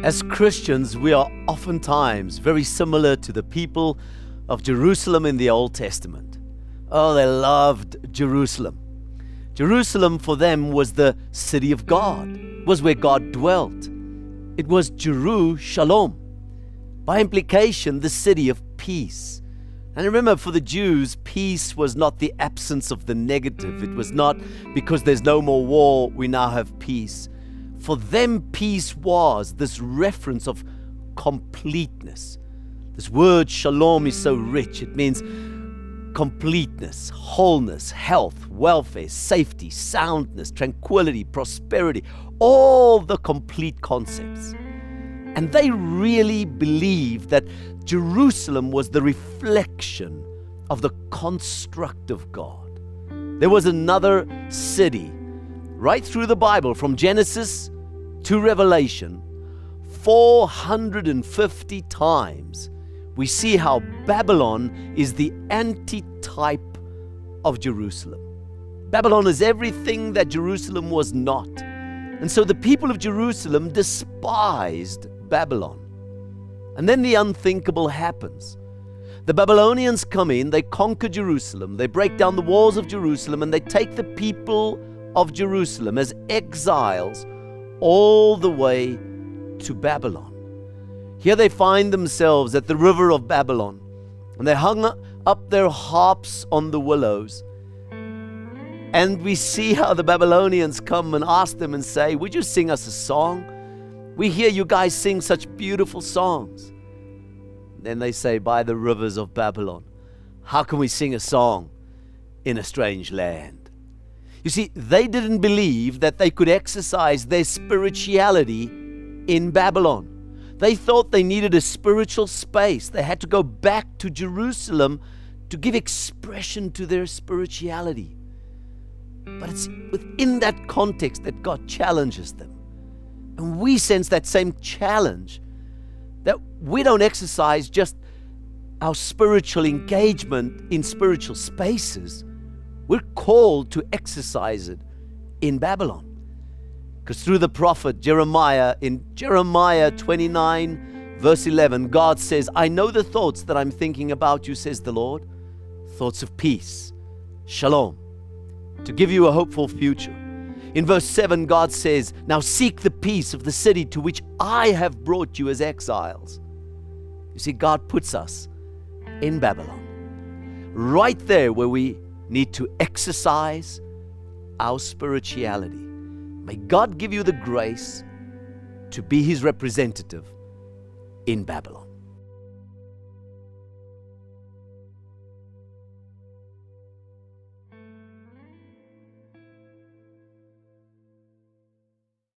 As Christians, we are oftentimes very similar to the people of Jerusalem in the Old Testament. Oh, they loved Jerusalem. Jerusalem for them was the city of God, was where God dwelt. It was Shalom. By implication, the city of peace. And remember, for the Jews, peace was not the absence of the negative. It was not because there's no more war, we now have peace. For them, peace was this reference of completeness. This word shalom is so rich. It means completeness, wholeness, health, welfare, safety, soundness, tranquility, prosperity, all the complete concepts. And they really believed that Jerusalem was the reflection of the construct of God. There was another city right through the Bible, from Genesis to Revelation, 450 times we see how Babylon is the antitype of Jerusalem. Babylon is everything that Jerusalem was not. And so the people of Jerusalem despised Babylon. And then the unthinkable happens. The Babylonians come in, they conquer Jerusalem, they break down the walls of Jerusalem, and they take the people of Jerusalem as exiles all the way to Babylon. Here they find themselves at the river of Babylon, and they hung up their harps on the willows. And we see how the Babylonians come and ask them and say, "Would you sing us a song? We hear you guys sing such beautiful songs." Then they say, "By the rivers of Babylon, how can we sing a song in a strange land?" You see, they didn't believe that they could exercise their spirituality in Babylon. They thought they needed a spiritual space. They had to go back to Jerusalem to give expression to their spirituality. But it's within that context that God challenges them. And we sense that same challenge, that we don't exercise just our spiritual engagement in spiritual spaces. We're called to exercise it in Babylon. Because through the prophet Jeremiah, in Jeremiah 29, verse 11, God says, "I know the thoughts that I'm thinking about you, says the Lord, thoughts of peace, shalom, to give you a hopeful future." In verse 7, God says, "Now seek the peace of the city to which I have brought you as exiles." You see, God puts us in Babylon, right there where we need to exercise our spirituality. May God give you the grace to be His representative in Babylon.